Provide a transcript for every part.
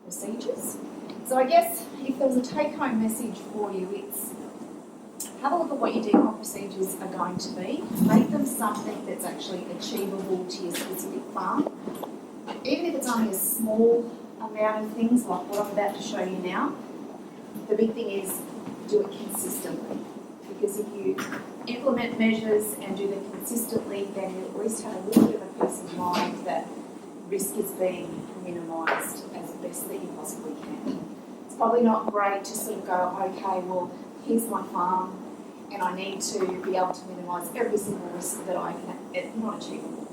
procedures. So I guess if there was a take-home message for you, it's have a look at what your decon procedures are going to be. Make them something that's actually achievable to your specific farm. Even if it's only a small amount of things like what I'm about to show you now, the big thing is do it consistently. Because if you implement measures and do them consistently, then you at least have a little bit of a peace of mind that risk is being minimised as best that you possibly can. It's probably not great to sort of go, okay, well, here's my farm and I need to be able to minimise every single risk that I can. It's not achievable.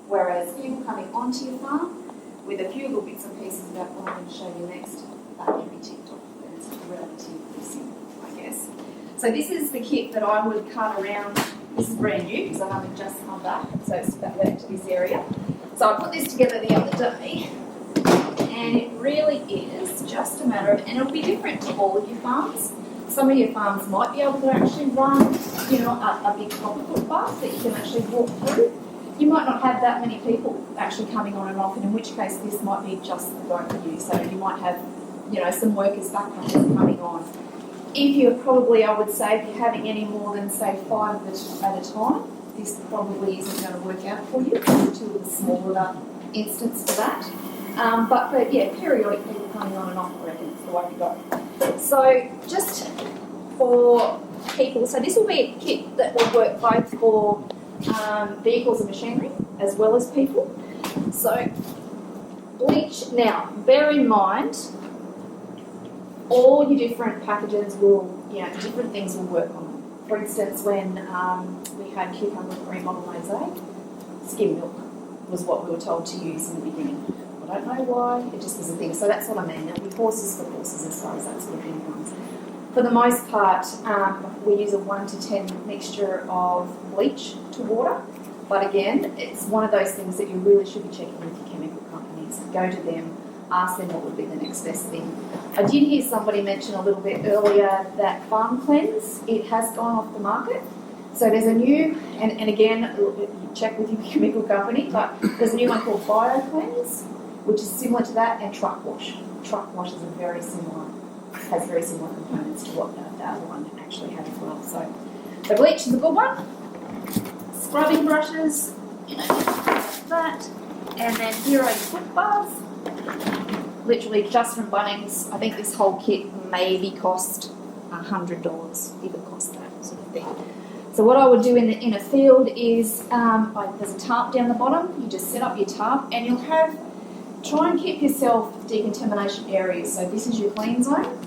Whereas people coming onto your farm with a few little bits and pieces about what I'm going to show you next, that can be ticked off. And it's relatively simple, I guess. So this is the kit that I would cut around. This is brand new because I haven't just come back, so it's about back to this area. So I put this together the other day, and it really is just a matter of, and it'll be different to all of your farms. Some of your farms might be able to actually run, a big copper footpath that you can actually walk through. You might not have that many people actually coming on and off, and in which case this might be just the boat for you. So you might have, some workers, backpackers coming on. If you're probably, I would say, if you're having any more than, say, 5 at a time, this probably isn't going to work out for you. It's too of a smaller instance for that. But periodic people coming on and off, I reckon it's the way to go. So just for people, so this will be a kit that will work both for vehicles and machinery as well as people. So bleach, now bear in mind all your different pathogens will, different things will work on them. For instance, when we had cucumber cream on mosaic, skim milk was what we were told to use in the beginning. I don't know why, it just was a thing. So that's what I mean. There'll be horses for horses as far as that sort of thing comes. For the most part, we use a 1 to 10 mixture of bleach to water. But again, it's one of those things that you really should be checking with your chemical companies. Go to them, ask them what would be the next best thing. I did hear somebody mention a little bit earlier that Farm Cleanse, it has gone off the market. So there's a new, and again, you check with your chemical company, but there's a new one called Bio Cleanse, which is similar to that, and Truck Wash. Truck Wash is has very similar components to what the other one actually had as well. So the bleach is a good one. Scrubbing brushes, like that. And then here are your foot bars. Literally just from Bunnings. I think this whole kit maybe cost $100, if it cost that sort of thing. So what I would do in a field is, there's a tarp down the bottom. You just set up your tarp and you'll try and keep yourself decontamination areas. So this is your clean zone.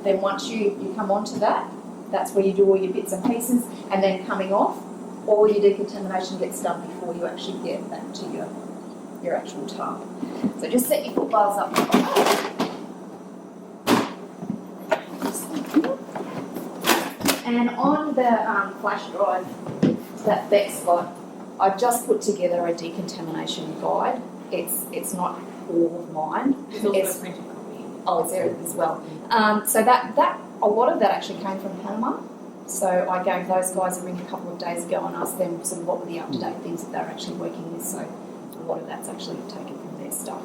Then once you come onto that, that's where you do all your bits and pieces. And then coming off, all your decontamination gets done before you actually get back to your actual tarp. So just set your foot bars up. And on the flash drive, that Beck's got, I've just put together a decontamination guide. It's not all of mine. It's there as well. So that a lot of that actually came from Panama. So I gave those guys a ring a couple of days ago and asked them sort of what were the up-to-date things that they're actually working with. So a lot of that's actually taken from their stuff.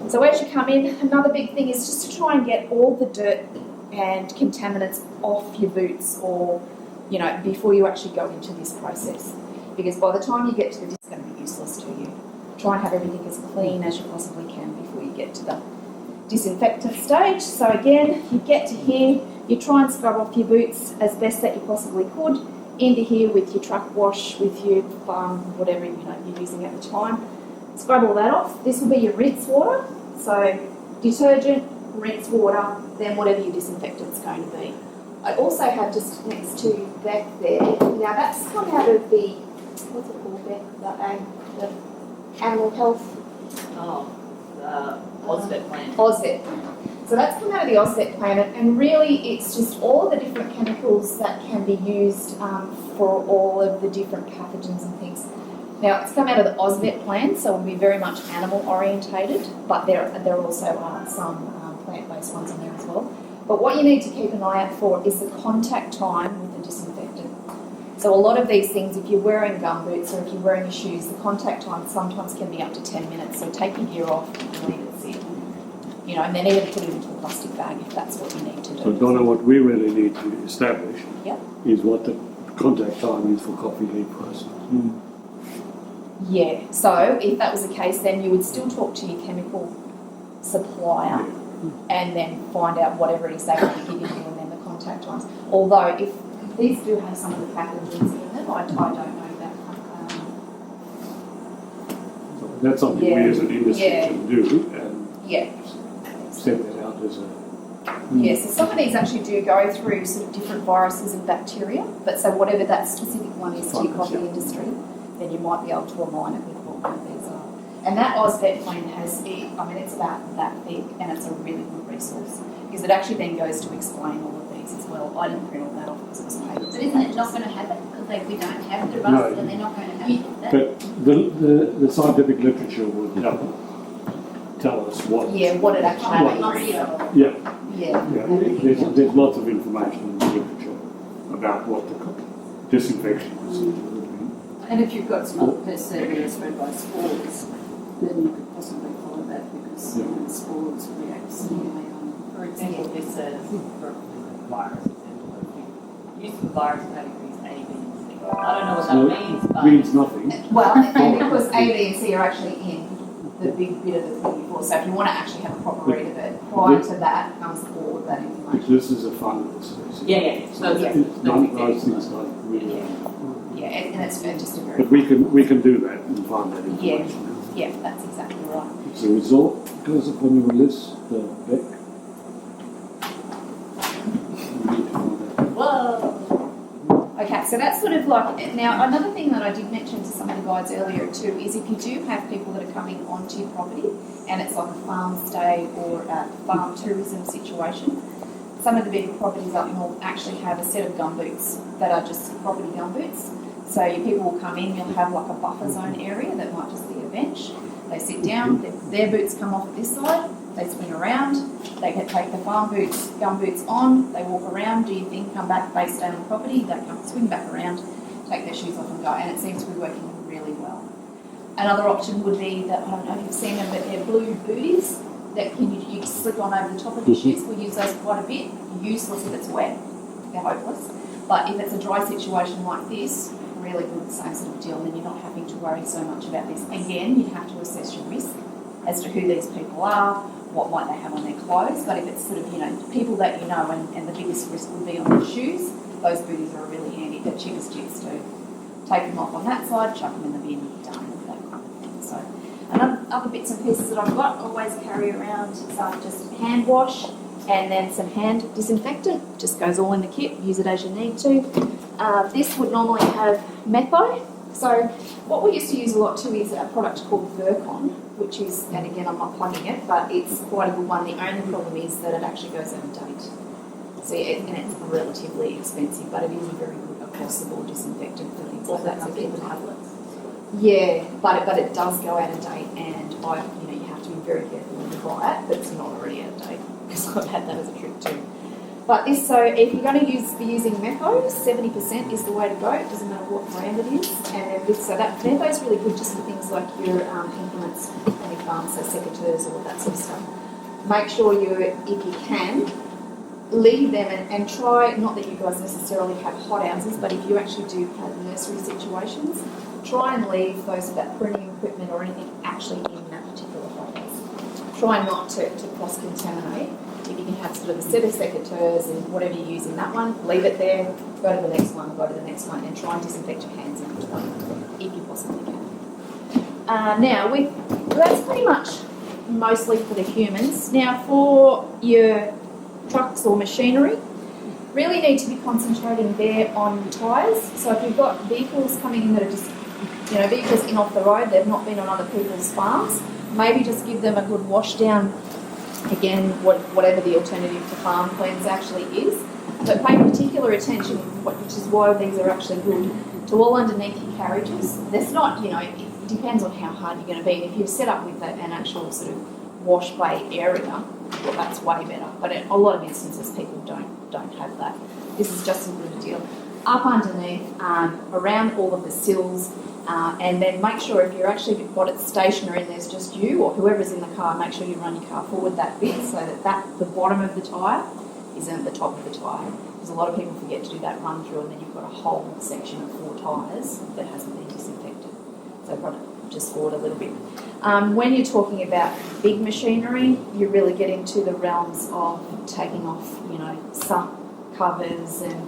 So as you come in, another big thing is just to try and get all the dirt and contaminants off your boots or, before you actually go into this process. Because by the time you get to it's going to be useless to you. Try and have everything as clean as you possibly can before you get to the disinfectant stage. So again, you get to here, you try and scrub off your boots as best that you possibly could, into here with your truck wash, with your whatever you're using at the time. Scrub all that off. This will be your rinse water. So detergent, rinse water, then whatever your disinfectant's going to be. I also have just next to Beck there. Now that's come out of the, what's it called, Beck? The animal health. OSVET plan. OSVET. So that's come out of the OSVET plan, and really it's just all the different chemicals that can be used for all of the different pathogens and things. Now it's come out of the OSVET plan, so it'll be very much animal orientated, but there also are some plant-based ones in there as well. But what you need to keep an eye out for is the contact time with the disinfectant. So a lot of these things, if you're wearing gumboots or if you're wearing your shoes, the contact time sometimes can be up to 10 minutes. So take your gear off and leave it sit. you know, and then either put it into a plastic bag if that's what you need to do. So Donna, what we really need to establish Yep. is what the contact time is for coffee leaf process. Yeah, so if that was the case, then you would still talk to your chemical supplier and then find out whatever it is they will be giving you and then the contact times. Although if these do have some of the pathogens in them, I don't know that. That's something we as an industry Yeah. can do and Yeah. send that out as a... Yeah, so some of these actually do go through sort of different viruses and bacteria, but so whatever that specific one is to your coffee industry, then you might be able to align it with what one of these are. And that Ausvet plan has, it's about that thick and it's a really good resource because it actually then goes to explain all of these as well. I didn't print all that off because it was paper. But isn't it not going to have it? Because like we don't have the No. rust, then they're not going to have that. But the scientific literature will tell us what... What it actually Yeah. Yeah. There's lots of information in the literature about what the disinfection is. And if you've got smoke per se spread by spores, then you could possibly follow that because the spores react similarly on. For example, this says for virus example, use of the virus categories A, B, and C. I don't know what that means, but Means nothing. Well, and because A, B, and C are actually in the big bit of the thing before, so if you want to actually have a proper read of it, prior to that comes all of that information. This is a fungal species. yeah. So Yeah. Those things don't really... Yeah, and it's just a very... But we can do that and find that information. Yeah, that's exactly right. So result goes up on your list, the Beck. We need to find that. Whoa! Okay, so that's sort of like... Now, another thing that I did mention to some of the guides earlier too is if you do have people that are coming onto your property and it's like a farm stay or a farm tourism situation, some of the bigger properties up north actually have a set of gumboots that are just property gumboots. So your people will come in, you'll have like a buffer zone area that might just be a bench. They sit down, their boots come off at this side, they swing around, they can take the farm boots, gum boots on, they walk around, do your thing, come back, they stay on the property, they come swing back around, take their shoes off and go, and it seems to be working really well. Another option would be that, I don't know if you've seen them, but they're blue booties that you slip on over the top of your shoes. We use those quite a bit. Useless if it's wet, they're hopeless. But if it's a dry situation like this, really good, same sort of deal, and then you're not having to worry so much about this. Again, you have to assess your risk as to who these people are, what might they have on their clothes, but if it's sort of, people that you know and the biggest risk would be on their shoes, those booties are really handy. They're cheap as chips too. Take them off on that side, chuck them in the bin, done, that kind of thing. So, other bits and pieces that I've got, always carry around just hand wash and then some hand disinfectant. Just goes all in the kit, use it as you need to. This would normally have metho. So what we used to use a lot too is a product called Virkon, which is, and again I'm not plugging it, but it's quite a good one. The only problem is that it actually goes out of date. So and it's relatively expensive, but it is a very good across the board disinfectant for things like that. So people have it. Yeah, but it does go out of date, and you have to be very careful when you buy it, but it's not already out of date because I've had that as a trick too. But so if you're going to be using metho, 70% is the way to go. It doesn't matter what brand it is, and so that metho is really good just for things like your implements and your farms, so secateurs, all that sort of stuff. Make sure if you can, leave them and try, not that you guys necessarily have hot houses, but if you actually do have nursery situations, try and leave that pruning equipment or anything actually in that particular hot house. Try not to cross-contaminate. If you can have sort of a set of secateurs and whatever you use in that one, leave it there, go to the next one, and try and disinfect your hands in each one, if you possibly can. Now, that's pretty much mostly for the humans. Now, for your trucks or machinery, really need to be concentrating there on tyres. So if you've got vehicles coming in that are just, vehicles in off the road, they've not been on other people's farms, maybe just give them a good wash down. Again, whatever the alternative to farm cleanse actually is, but pay particular attention, which is why these are actually good, to all underneath your carriages. There's not, it depends on how hard you're going to be. And if you're set up with an actual sort of wash bay area, well, that's way better. But in a lot of instances, people don't have that. This is just as good a deal. up underneath, around all of the sills, and then make sure if you're actually got it stationary and there's just you or whoever's in the car, make sure you run your car forward that bit so that the bottom of the tyre isn't at the top of the tyre. Because a lot of people forget to do that run through, and then you've got a whole section of 4 tyres that hasn't been disinfected. So run it just forward a little bit. When you're talking about big machinery, you really get into the realms of taking off, sump covers and,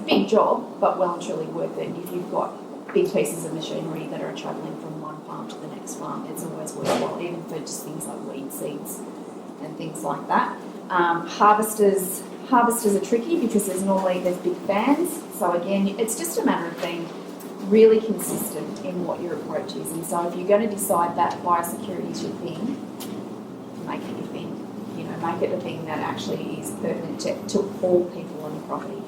big job, but well and truly worth it. If you've got big pieces of machinery that are travelling from one farm to the next farm, it's always worthwhile, even for just things like weed seeds and things like that. Harvesters are tricky because there's big fans. So again, it's just a matter of being really consistent in what your approach is. And so if you're going to decide that biosecurity is your thing, make it your thing. Make it a thing that actually is pertinent to all people on the property.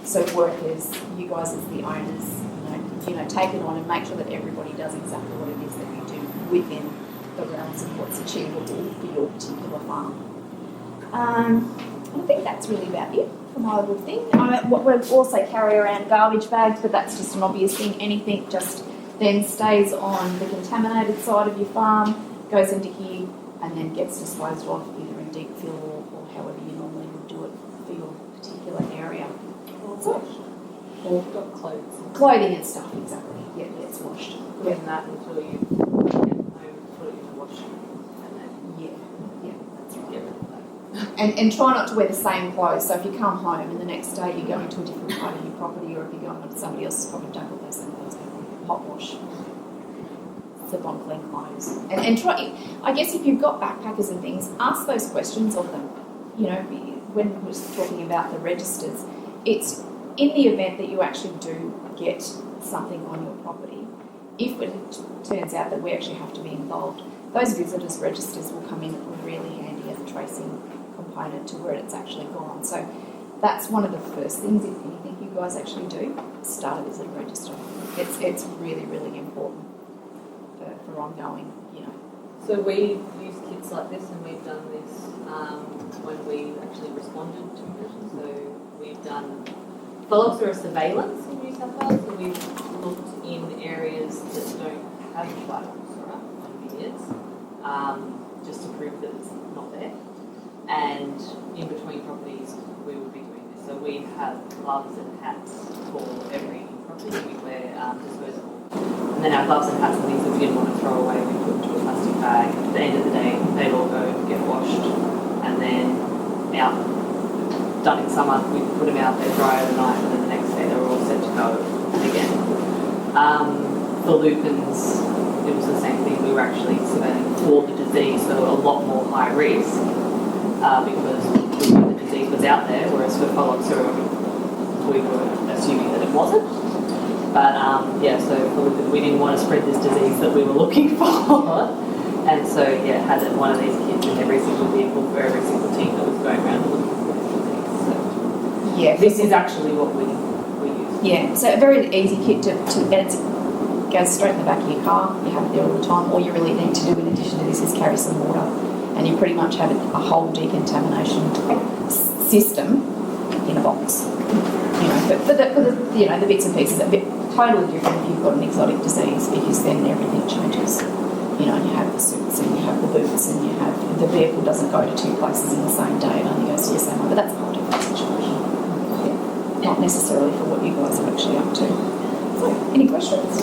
So workers, you guys as the owners, take it on and make sure that everybody does exactly what it is that you do within the realms of what's achievable for your particular farm. I think that's really about it for my little thing. We'll also carry around garbage bags, but that's just an obvious thing. Anything just then stays on the contaminated side of your farm, goes into here, and then gets disposed of either in deep fill or however you normally would do it for your particular area. Or got clothes. Clothing and stuff, exactly. Yeah, it's washed. Putting that until you get home, put it in the wash, and then Yeah, that's right. get rid of that. And try not to wear the same clothes. So if you come home and the next day you go into a different part of your property, or if you're going onto somebody else's property, don't put those same clothes on. Hot wash. Slip on clean clothes. And try, I guess if you've got backpackers and things, ask those questions of them. When we were talking about the registers, it's in the event that you actually do get something on your property, if it turns out that we actually have to be involved, those visitors registers will come in really handy as a tracing component to where it's actually gone. So that's one of the first things, if anything you guys actually do, start a visitor register. It's really, really important for ongoing, So we use kits like this, and we've done this when we actually responded to emergencies. So we've done follow-up surveillance in New South Wales, so we've looked in areas that don't have phylloxera on vineyards, just to prove that it's not there. And in between properties, we will be doing this. So we have gloves and hats for every property. We wear disposable. And then our gloves and hats and things that we didn't want to throw away, we put into a plastic bag. At the end of the day, they all go get washed, and then out. Done in summer, we put them out, they dry overnight, and then the next day they're all set to go again. For lupins, it was the same thing. We were actually surveilling for the disease, so a lot more high risk because we knew the disease was out there, whereas for phylloxera, we were assuming that it wasn't. But so for lupin, we didn't want to spread this disease that we were looking for. And so, had one of these kits in every single vehicle for every single team that was going around looking for this disease. So Yeah. this is actually what we use. Yeah, so a very easy kit to and it goes straight in the back of your car. You have it there all the time. All you really need to do in addition to this is carry some water, and you pretty much have a whole decontamination system in a box. But for the bits and pieces, a bit totally different if you've got an exotic disease, because then everything changes. You have the suits and you have the boots and you have the vehicle doesn't go to 2 places in the same day, it only goes to the same one, but that's a whole different situation. Yeah. Not necessarily for what you guys are actually up to. So, any questions?